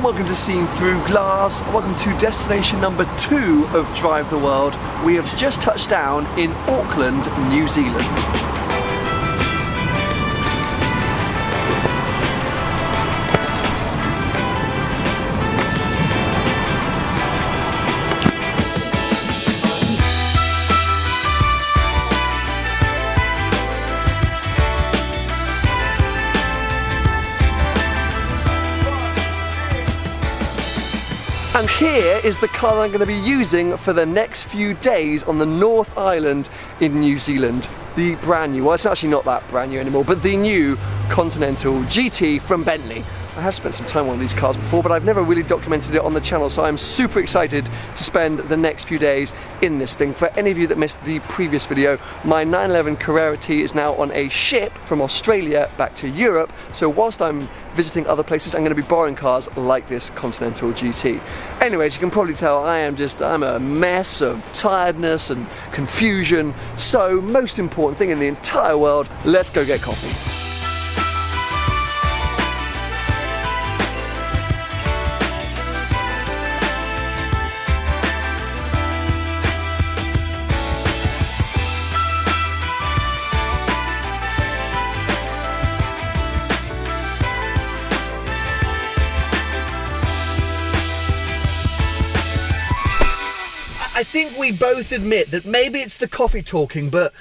and welcome to Seen Through Glass. Welcome to destination number 2 of Drive the World. We have just touched down in Auckland, New Zealand. And here is the car that I'm going to be using for the next few days on the North Island in New Zealand. The brand new, well it's actually not that brand new anymore, but the new Continental GT from Bentley. I have spent some time on one of these cars before, but I've never really documented it on the channel, so I'm super excited to spend the next few days in this thing. For any of you that missed the previous video, my 911 Carrera T is now on a ship from Australia back to Europe, so whilst I'm visiting other places, I'm going to be borrowing cars like this Continental GT. Anyways, you can probably tell I'm a mess of tiredness and confusion, so most important thing in the entire world, let's go get coffee. I think we both admit that maybe it's the coffee talking, but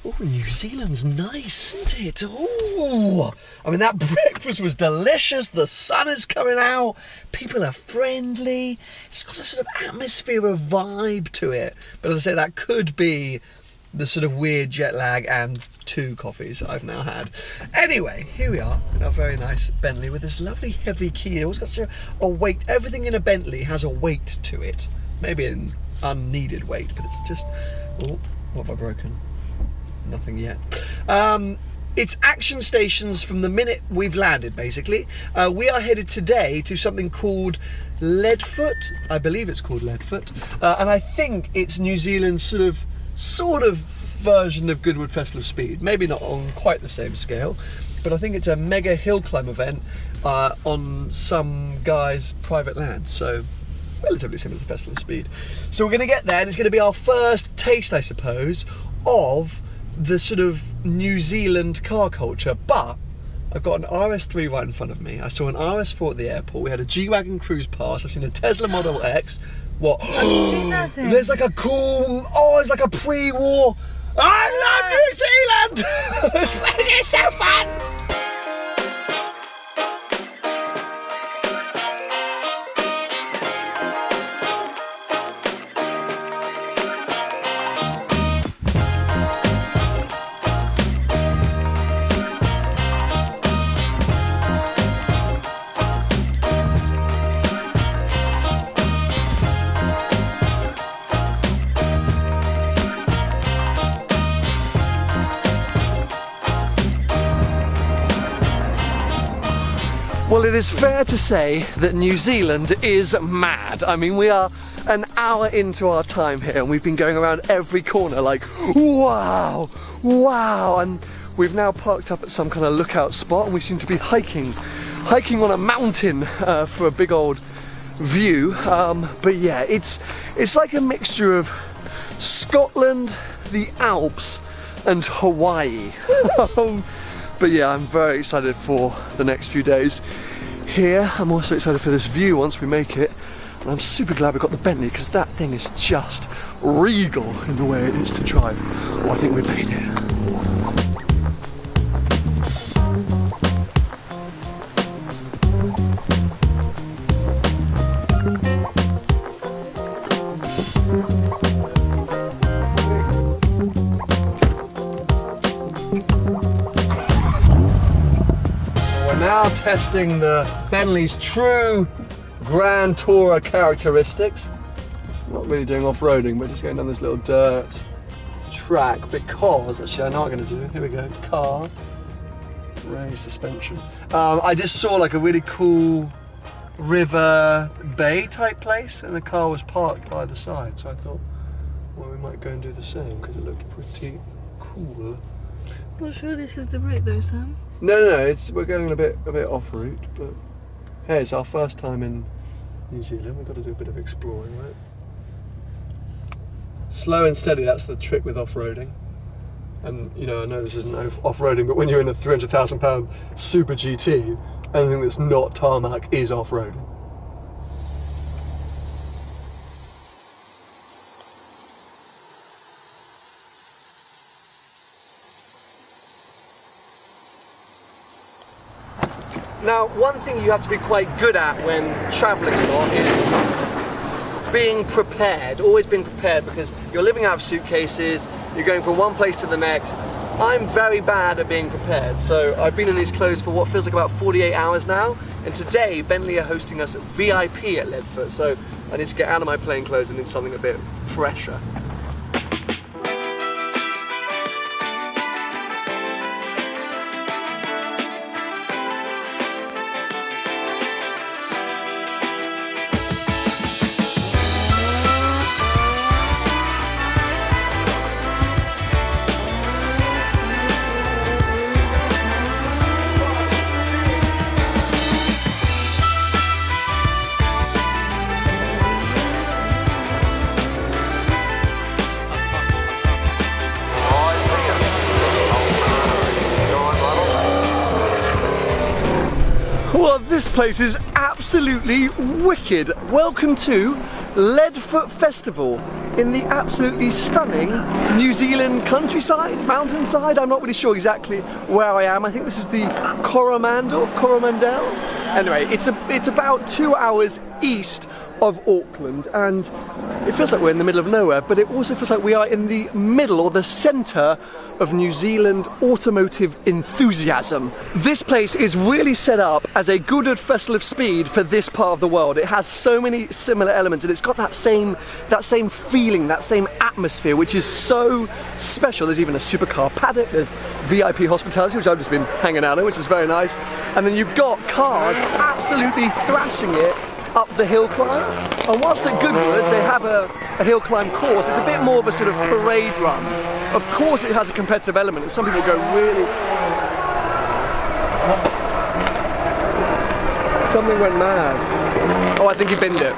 oh, New Zealand's nice, isn't it? Oh, I mean, that breakfast was delicious. The sun is coming out. People are friendly. It's got a sort of atmosphere, a vibe to it. But as I say, that could be the sort of weird jet lag and 2 coffees I've now had. Anyway, here we are in our very nice Bentley with this lovely heavy key. It always got such a weight. Everything in a Bentley has a weight to it. Maybe an unneeded weight, but it's just, oh, what have I broken? Nothing yet. It's action stations from the minute we've landed, basically. We are headed today to something called Leadfoot. I believe it's called Leadfoot. And I think it's New Zealand's sort of version of Goodwood Festival of Speed. Maybe not on quite the same scale, but I think it's a mega hill climb event on some guy's private land. So relatively similar to Festival of Speed. So we're going to get there, and it's going to be our first taste, I suppose, of the sort of New Zealand car culture. But I've got an RS3 right in front of me. I saw an RS4 at the airport. We had a G-Wagon cruise past. I've seen a Tesla Model X. What? Have you seen that thing? There's like a cool, it's like a pre-war. I love New Zealand! This place is so fun! Well, it is fair to say that New Zealand is mad. I mean, we are an hour into our time here and we've been going around every corner like, wow, wow. And we've now parked up at some kind of lookout spot and we seem to be hiking on a mountain for a big old view. But yeah, it's like a mixture of Scotland, the Alps and Hawaii. But yeah, I'm very excited for the next few days here. I'm also excited for this view once we make it. And I'm super glad we got the Bentley because that thing is just regal in the way it is to drive. Oh, I think we made it. Now testing the Bentley's true Grand Tourer characteristics. Not really doing off-roading, but just going down this little dirt track because, actually I know what I'm going to do. Here we go, car, raise suspension. I just saw like a really cool river bay type place and the car was parked by the side, so I thought, well, we might go and do the same because it looked pretty cool. I'm not sure this is the route though, Sam. No, we're going a bit off route, but Hey, it's our first time in New Zealand. We've got to do a bit of exploring, right? Slow and steady, that's the trick with off-roading. And, you know, I know this isn't off-roading, but when you're in a £300,000 Super GT, anything that's not tarmac is off-roading. Now, one thing you have to be quite good at when travelling a lot is being prepared, always being prepared, because you're living out of suitcases, you're going from one place to the next. I'm very bad at being prepared, so I've been in these clothes for what feels like about 48 hours now, and today Bentley are hosting us VIP at Leadfoot, so I need to get out of my plain clothes and into something a bit fresher. Well, this place is absolutely wicked. Welcome to Leadfoot Festival in the absolutely stunning New Zealand countryside, mountainside. I'm not really sure exactly where I am. I think this is the Coromandel. Anyway, it's about 2 hours east of Auckland, and it feels like we're in the middle of nowhere, but it also feels like we are in the middle or the centre of New Zealand automotive enthusiasm. This place is really set up as a Goodwood Festival of Speed for this part of the world. It has so many similar elements, and it's got that same feeling, that same atmosphere, which is so special. There's even a supercar paddock, there's VIP hospitality, which I've just been hanging out in, which is very nice. And then you've got cars absolutely thrashing it up the hill climb. And whilst at Goodwood they have a hill climb course, it's a bit more of a sort of parade run. Of course it has a competitive element, and some people go really... Something went mad. Oh, I think he binned it.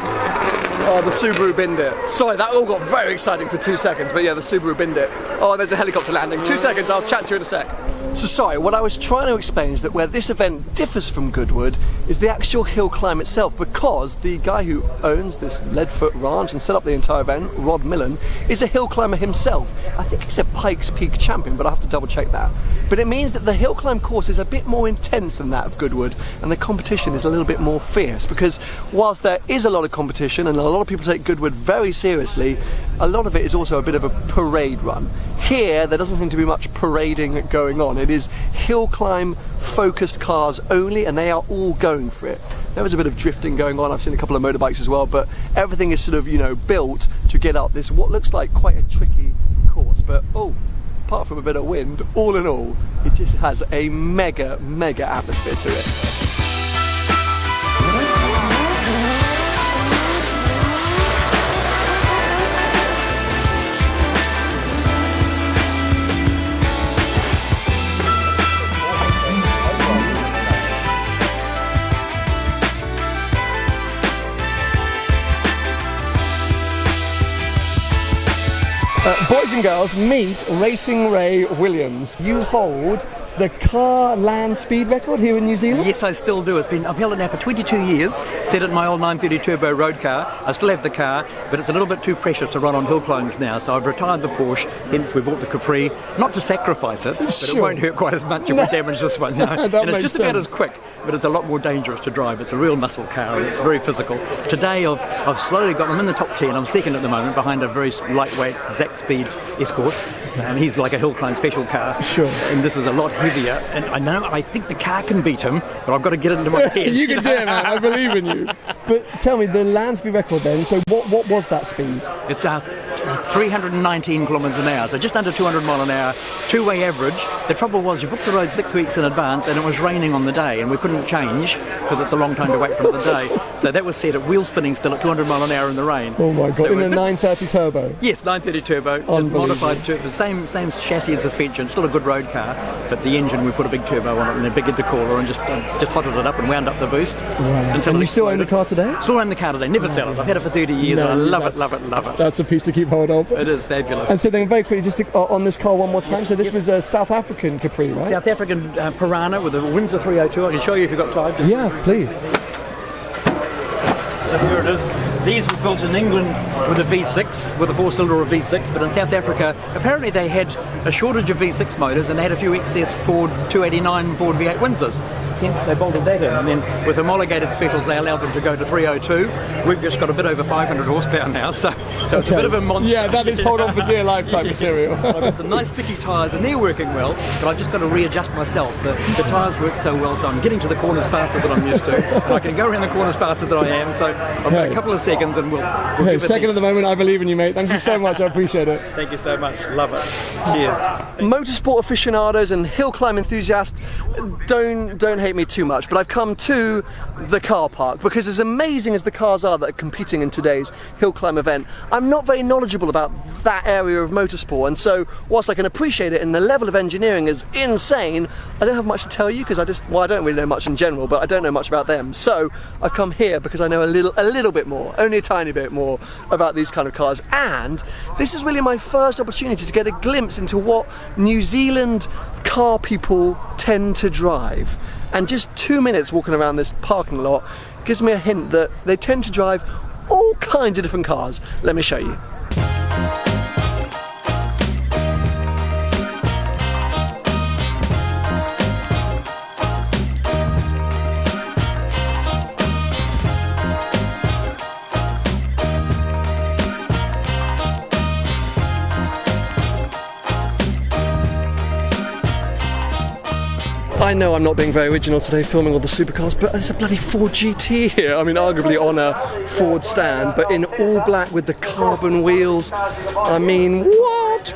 Oh, the Subaru binned it. Sorry, that all got very exciting for 2 seconds, but yeah, the Subaru binned it. Oh, there's a helicopter landing. 2 seconds, I'll chat to you in a sec. So sorry, what I was trying to explain is that where this event differs from Goodwood is the actual hill climb itself, because the guy who owns this Leadfoot ranch and set up the entire event, Rod Millen, is a hill climber himself. I think he's a Pikes Peak champion, but I have to double check that. But it means that the hill climb course is a bit more intense than that of Goodwood, and the competition is a little bit more fierce, because whilst there is a lot of competition and a lot of people take Goodwood very seriously, a lot of it is also a bit of a parade run. Here, there doesn't seem to be much parading going on. It is hill climb focused cars only, and they are all going for it. There was a bit of drifting going on. I've seen a couple of motorbikes as well, but everything is sort of, you know, built to get up this what looks like quite a tricky course. But oh, apart from a bit of wind, all in all, it just has a mega atmosphere to it. Boys and girls, meet Racing Ray Williams. You hold the car land speed record here in New Zealand? Yes, I still do. I've held it now for 22 years. Set it in my old 930 turbo road car. I still have the car, but it's a little bit too precious to run on hill climbs now, so I've retired the Porsche, hence we bought the Capri. Not to sacrifice it, but Sure. It won't hurt quite as much if we damage this one. No. And it's just about as quick, but it's a lot more dangerous to drive. It's a real muscle car, and it's very physical. Today I've slowly got, I'm in the top 10, I'm second at the moment, behind a very lightweight Zach Speed Escort. And he's like a hill climb special car. Sure. And this is a lot heavier. And I think the car can beat him, but I've got to get it into my head. You can do it, man. I believe in you. But tell me, the land speed record then, so what was that speed? It's 319 kilometres an hour, so just under 200 mile an hour, two-way average. The trouble was you booked the road 6 weeks in advance and it was raining on the day and we couldn't change because it's a long time to wait for another day. So that was set at wheel spinning still at 200 mile an hour in the rain. Oh my God, so in a 930 turbo? Yes, 930 turbo, modified to the same chassis and suspension, still a good road car, but the engine we put a big turbo on it and a big intercooler and just hotted it up and wound up the boost. Wow. And you still own the car today? Still own the car today, never sell it. I've had it for 30 years and I love it, love it, love it. That's a piece to keep hold of. It is fabulous. And so then very quickly, just on this car one more time, so this was a South African Capri, right? South African Piranha with a Windsor 302. I can show you if you've got time. Yeah, please. So here it is. These were built in England with a V6, with a 4-cylinder or a V6, but in South Africa, apparently they had a shortage of V6 motors and they had a few excess Ford 289 Ford V8 Windsors. Hence they bolted that in, and then with homologated specials they allowed them to go to 302. We've just got a bit over 500 horsepower now, so it's a bit of a monster. Yeah, that is hold on for dear life type material. I've got some nice sticky tyres and they're working well, but I've just got to readjust myself. The tyres work so well, so I'm getting to the corners faster than I'm used to, and I can go around the corners faster than I am, so I've got a couple of seconds and we'll hey, second at the moment, I believe in you, mate. Thank you so much, I appreciate it. Thank you so much, love it. Cheers. Motorsport aficionados and hill climb enthusiasts, don't hate me too much, but I've come to the car park because as amazing as the cars are that are competing in today's hill climb event, I'm not very knowledgeable about that area of motorsport, and so whilst I can appreciate it and the level of engineering is insane, I don't have much to tell you because I don't really know much in general, but I don't know much about them. So I've come here because I know a little bit more, only a tiny bit more about these kind of cars, and this is really my first opportunity to get a glimpse into what New Zealand car people tend to drive. And just 2 minutes walking around this parking lot gives me a hint that they tend to drive all kinds of different cars. Let me show you. I know I'm not being very original today filming all the supercars, but there's a bloody Ford GT here. I mean, arguably on a Ford stand, but in all black with the carbon wheels. I mean, what?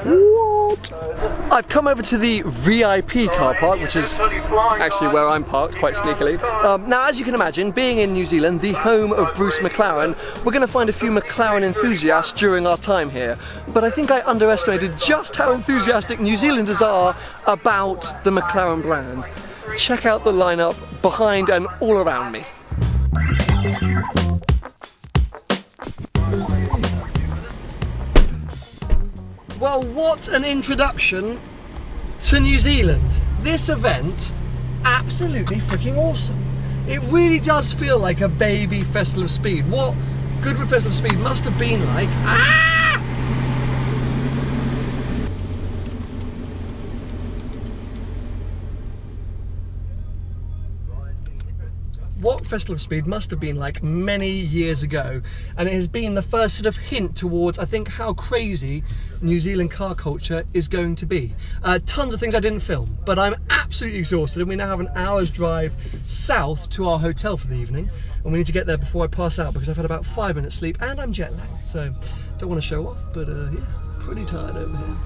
I've come over to the VIP car park, which is actually where I'm parked, quite sneakily. Now, as you can imagine, being in New Zealand, the home of Bruce McLaren, we're going to find a few McLaren enthusiasts during our time here. But I think I underestimated just how enthusiastic New Zealanders are about the McLaren brand. Check out the lineup behind and all around me. Well, what an introduction to New Zealand. This event, absolutely freaking awesome. It really does feel like a baby Festival of Speed. What Goodwood Festival of Speed must have been like. What Festival of Speed must have been like many years ago, and it has been the first sort of hint towards, I think, how crazy New Zealand car culture is going to be. Tons of things I didn't film, but I'm absolutely exhausted, and we now have an hour's drive south to our hotel for the evening, and we need to get there before I pass out because I've had about 5 minutes sleep and I'm jet lagged, so don't want to show off, but yeah, pretty tired over here.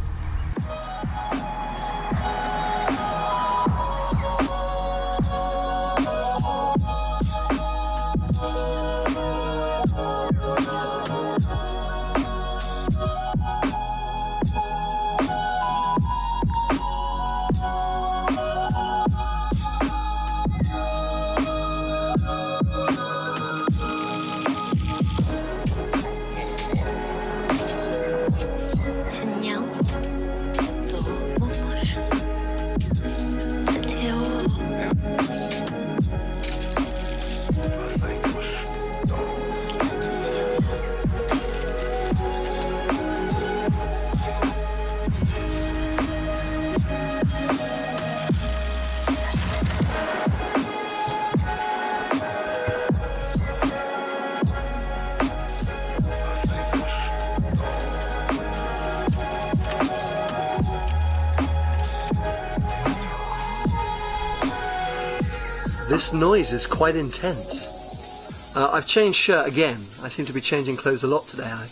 This noise is quite intense. I've changed shirt again. I seem to be changing clothes a lot today. I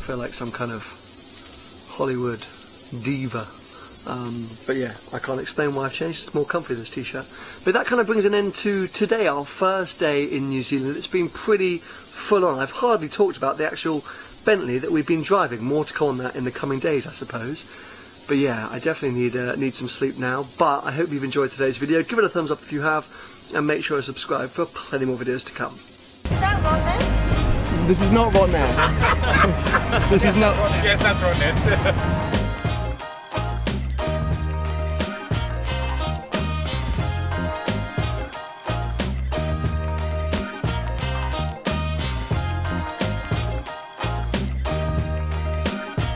feel like some kind of Hollywood diva. But yeah, I can't explain why I've changed. It's more comfy, this t-shirt. But that kind of brings an end to today, our first day in New Zealand. It's been pretty full on. I've hardly talked about the actual Bentley that we've been driving. More to come on that in the coming days, I suppose. But yeah, I definitely need some sleep now. But I hope you've enjoyed today's video. Give it a thumbs up if you have, and make sure to subscribe for plenty more videos to come. Is that Rottnest? This is not Rottnest. This is not. Yes, that's Rottnest.